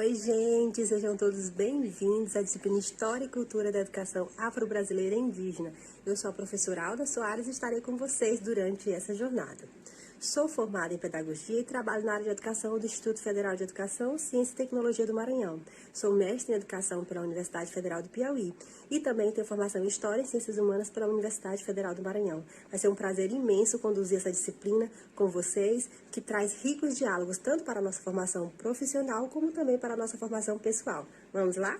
Oi, gente, sejam todos bem-vindos à disciplina História e Cultura da Educação Afro-Brasileira e Indígena. Eu sou a professora Alda Soares e estarei com vocês durante essa jornada. Sou formada em Pedagogia e trabalho na área de Educação do Instituto Federal de Educação, Ciência e Tecnologia do Maranhão. Sou mestre em Educação pela Universidade Federal do Piauí e também tenho formação em História e Ciências Humanas pela Universidade Federal do Maranhão. Vai ser um prazer imenso conduzir essa disciplina com vocês, que traz ricos diálogos tanto para a nossa formação profissional como também para a nossa formação pessoal. Vamos lá?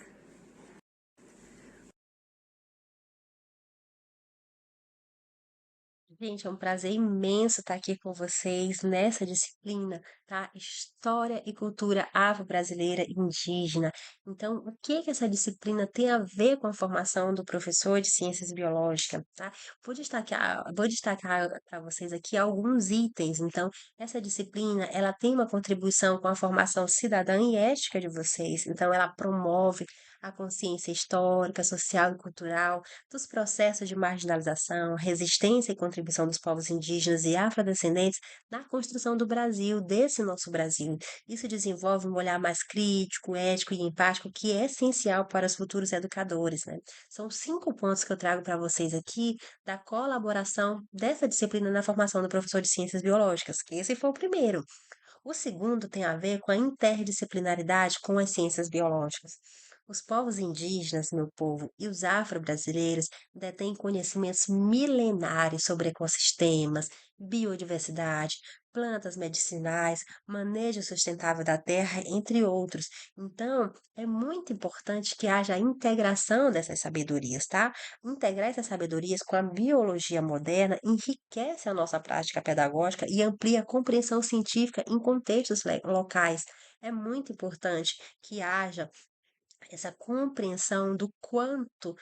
Gente, é um prazer imenso estar aqui com vocês nessa disciplina, tá? História e Cultura Afro-Brasileira e Indígena. Então, o que que essa disciplina tem a ver com a formação do professor de Ciências Biológicas, tá? Vou destacar para vocês aqui alguns itens. Então, essa disciplina, ela tem uma contribuição com a formação cidadã e ética de vocês. Então, ela promove a consciência histórica, social e cultural dos processos de marginalização, resistência e contribuição dos povos indígenas e afrodescendentes na construção do Brasil, desse nosso Brasil. Isso desenvolve um olhar mais crítico, ético e empático, que é essencial para os futuros educadores, né? São 5 pontos que eu trago para vocês aqui da colaboração dessa disciplina na formação do professor de ciências biológicas, que esse foi o primeiro. O segundo tem a ver com a interdisciplinaridade com as ciências biológicas. Os povos indígenas, meu povo, e os afro-brasileiros detêm conhecimentos milenares sobre ecossistemas, biodiversidade, plantas medicinais, manejo sustentável da terra, entre outros. Então, é muito importante que haja a integração dessas sabedorias, tá? Integrar essas sabedorias com a biologia moderna enriquece a nossa prática pedagógica e amplia a compreensão científica em contextos locais. É muito importante que haja essa compreensão do quanto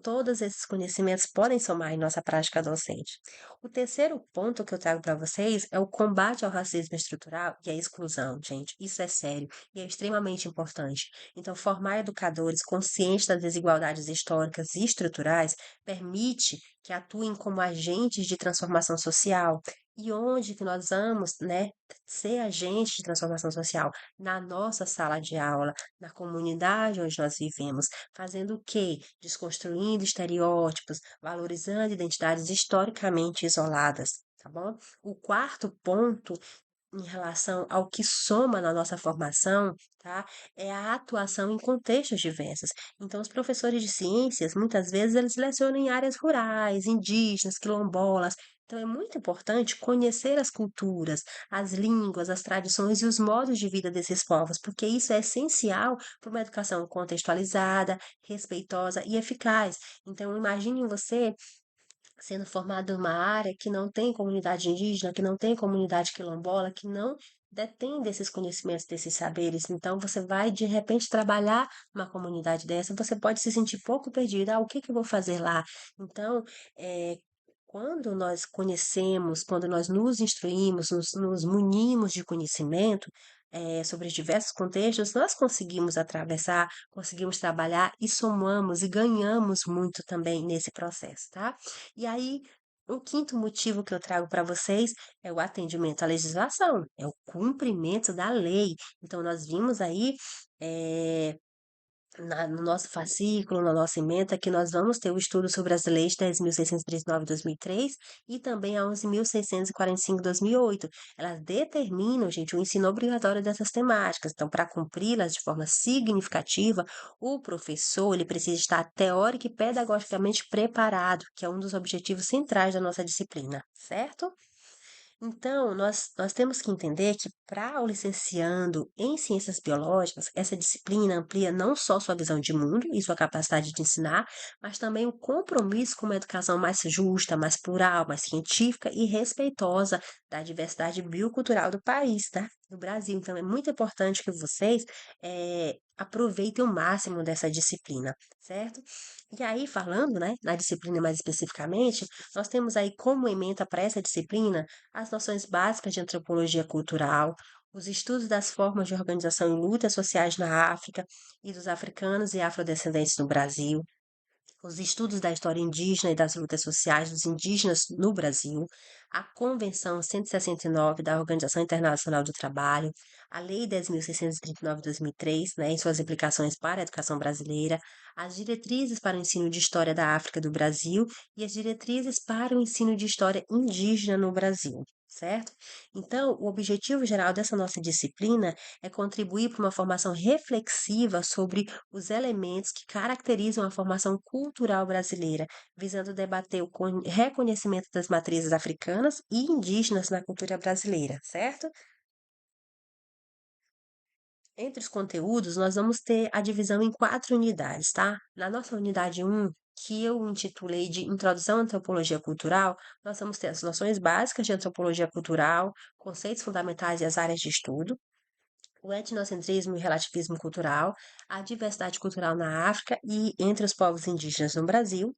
todos esses conhecimentos podem somar em nossa prática docente. O terceiro ponto que eu trago para vocês é o combate ao racismo estrutural e à exclusão, gente. Isso é sério e é extremamente importante. Então, formar educadores conscientes das desigualdades históricas e estruturais permite que atuem como agentes de transformação social. E onde que nós vamos, né, ser agentes de transformação social? Na nossa sala de aula, na comunidade onde nós vivemos, fazendo o quê? Desconstruindo estereótipos, valorizando identidades historicamente isoladas, tá bom? O quarto ponto em relação ao que soma na nossa formação, tá? É a atuação em contextos diversos. Então, os professores de ciências, muitas vezes, eles lecionam em áreas rurais, indígenas, quilombolas. Então, é muito importante conhecer as culturas, as línguas, as tradições e os modos de vida desses povos, porque isso é essencial para uma educação contextualizada, respeitosa e eficaz. Então, imagine você sendo formado em uma área que não tem comunidade indígena, que não tem comunidade quilombola, que não detém desses conhecimentos, desses saberes. Então, você vai, de repente, trabalhar numa comunidade dessa, você pode se sentir pouco perdida. Ah, o que que eu vou fazer lá? Então, é, quando nós conhecemos, quando nós nos instruímos, nos munimos de conhecimento, sobre os diversos contextos, nós conseguimos atravessar, conseguimos trabalhar e somamos e ganhamos muito também nesse processo, tá? E aí, o quinto motivo que eu trago para vocês é o atendimento à legislação, é o cumprimento da lei. Então, nós vimos aí, eh, no nosso fascículo, na nossa ementa, que nós vamos ter o estudo sobre as leis 10.639 de 2003 e também a 11.645 de 2008. Elas determinam, gente, o ensino obrigatório dessas temáticas. Então, para cumpri-las de forma significativa, o professor ele precisa estar teórica e pedagogicamente preparado, que é um dos objetivos centrais da nossa disciplina, certo? Então, nós temos que entender que para o licenciando em ciências biológicas, essa disciplina amplia não só sua visão de mundo e sua capacidade de ensinar, mas também o compromisso com uma educação mais justa, mais plural, mais científica e respeitosa da diversidade biocultural do país, tá? Do Brasil. Então, é muito importante que vocês aproveitem o máximo dessa disciplina, certo? E aí, falando, né, na disciplina mais especificamente, nós temos aí como ementa para essa disciplina as noções básicas de antropologia cultural, os estudos das formas de organização e lutas sociais na África e dos africanos e afrodescendentes no Brasil, os estudos da história indígena e das lutas sociais dos indígenas no Brasil, a Convenção 169 da Organização Internacional do Trabalho, a Lei 10.639 de 2003, né, em suas implicações para a educação brasileira, as diretrizes para o ensino de história da África do Brasil e as diretrizes para o ensino de história indígena no Brasil. Certo? Então, o objetivo geral dessa nossa disciplina é contribuir para uma formação reflexiva sobre os elementos que caracterizam a formação cultural brasileira, visando debater o reconhecimento das matrizes africanas e indígenas na cultura brasileira, certo? Entre os conteúdos, nós vamos ter a divisão em quatro unidades, tá? Na nossa unidade um, que eu intitulei de Introdução à Antropologia Cultural, nós vamos ter as noções básicas de antropologia cultural, conceitos fundamentais e as áreas de estudo, o etnocentrismo e relativismo cultural, a diversidade cultural na África e entre os povos indígenas no Brasil.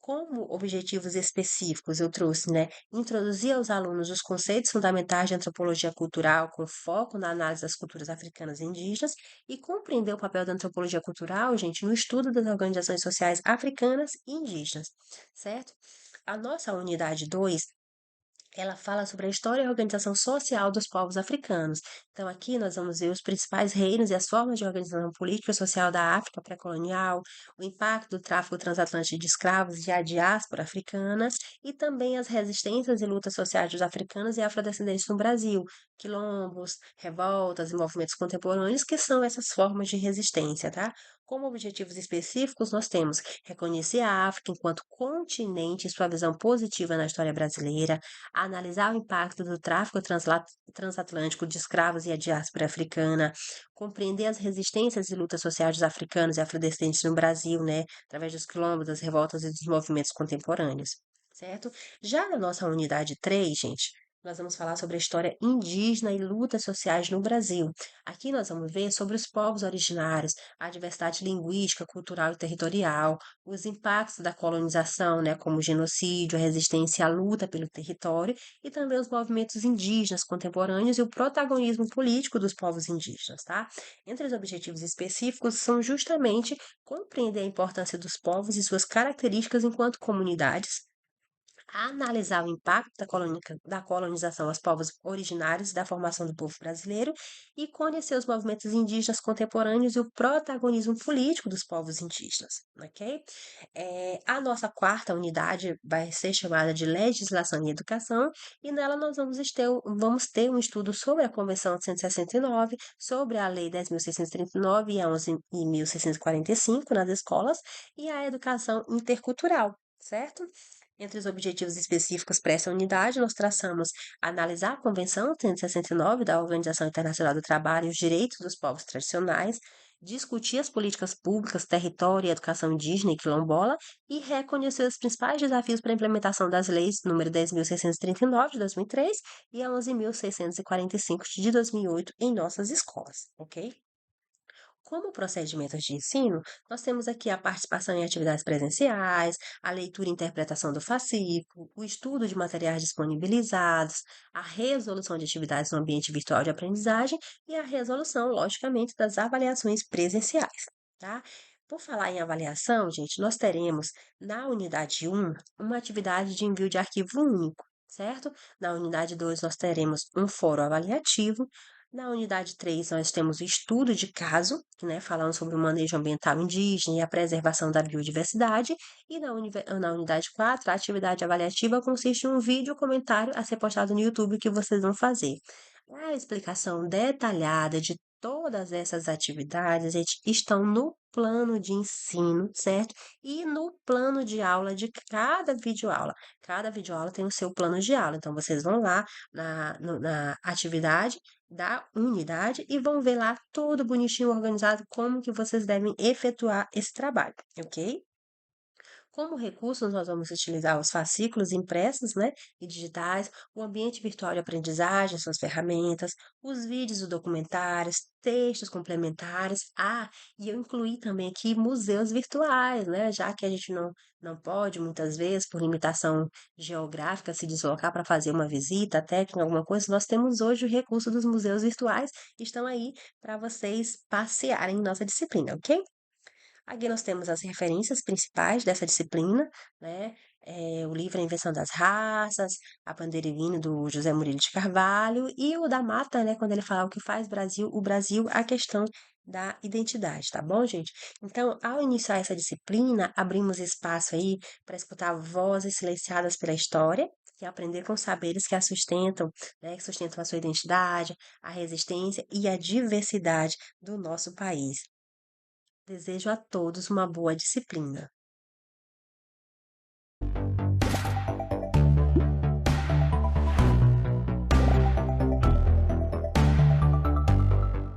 Como objetivos específicos, eu trouxe, né, introduzir aos alunos os conceitos fundamentais de antropologia cultural, com foco na análise das culturas africanas e indígenas, e compreender o papel da antropologia cultural, gente, no estudo das organizações sociais africanas e indígenas, certo? A nossa unidade 2 ela fala sobre a história e a organização social dos povos africanos. Então, aqui nós vamos ver os principais reinos e as formas de organização política e social da África pré-colonial, o impacto do tráfico transatlântico de escravos e a diáspora africana, e também as resistências e lutas sociais dos africanos e afrodescendentes no Brasil, quilombos, revoltas e movimentos contemporâneos, que são essas formas de resistência, tá? Como objetivos específicos, nós temos reconhecer a África enquanto continente e sua visão positiva na história brasileira, analisar o impacto do tráfico transatlântico de escravos e a diáspora africana, compreender as resistências e lutas sociais dos africanos e afrodescendentes no Brasil, né, através dos quilombos, das revoltas e dos movimentos contemporâneos, certo? Já na nossa unidade 3, gente, nós vamos falar sobre a história indígena e lutas sociais no Brasil. Aqui nós vamos ver sobre os povos originários, a diversidade linguística, cultural e territorial, os impactos da colonização, né, como o genocídio, a resistência à luta pelo território e também os movimentos indígenas contemporâneos e o protagonismo político dos povos indígenas, tá? Entre os objetivos específicos são justamente compreender a importância dos povos e suas características enquanto comunidades, a analisar o impacto da colonização aos povos originários e da formação do povo brasileiro e conhecer os movimentos indígenas contemporâneos e o protagonismo político dos povos indígenas, ok? A nossa quarta unidade vai ser chamada de Legislação e Educação e nela nós vamos ter um estudo sobre a Convenção de 169, sobre a Lei 10.639 e a 11.645 nas escolas e a educação intercultural, certo? Entre os objetivos específicos para essa unidade, nós traçamos analisar a Convenção 169 da Organização Internacional do Trabalho e os direitos dos povos tradicionais, discutir as políticas públicas, território e educação indígena e quilombola e reconhecer os principais desafios para a implementação das leis número 10.639 de 2003 e a 11.645 de 2008 em nossas escolas, ok? Como procedimentos de ensino, nós temos aqui a participação em atividades presenciais, a leitura e interpretação do fascículo, o estudo de materiais disponibilizados, a resolução de atividades no ambiente virtual de aprendizagem e a resolução, logicamente, das avaliações presenciais, tá? Por falar em avaliação, gente, nós teremos na unidade um uma atividade de envio de arquivo único, certo? Na unidade 2 nós teremos um fórum avaliativo, na unidade 3 nós temos o estudo de caso, né, falando sobre o manejo ambiental indígena e a preservação da biodiversidade. E na unidade 4 a atividade avaliativa consiste em um vídeo comentário a ser postado no YouTube que vocês vão fazer. A explicação detalhada de todas essas atividades gente, estão no plano de ensino, certo? E no plano de aula de cada videoaula. Cada videoaula tem o seu plano de aula. Então, vocês vão lá na atividade da unidade e vão ver lá tudo bonitinho, organizado, como que vocês devem efetuar esse trabalho, ok? Como recursos, nós vamos utilizar os fascículos impressos, né, e digitais, o ambiente virtual de aprendizagem, suas ferramentas, os vídeos e documentários, textos complementares. E eu incluí também aqui museus virtuais, né, já que a gente não pode, muitas vezes, por limitação geográfica, se deslocar para fazer uma visita técnica, alguma coisa, nós temos hoje o recurso dos museus virtuais, que estão aí para vocês passearem em nossa disciplina, ok? Aqui nós temos as referências principais dessa disciplina, né? O livro A Invenção das Raças, A Bandeira e o Hino, do José Murilo de Carvalho, e o da Mata, né? Quando ele fala o que faz Brasil, o Brasil, a questão da identidade, tá bom, gente? Então, ao iniciar essa disciplina, abrimos espaço aí para escutar vozes silenciadas pela história e aprender com saberes que a sustentam, né? Que sustentam a sua identidade, a resistência e a diversidade do nosso país. Desejo a todos uma boa disciplina.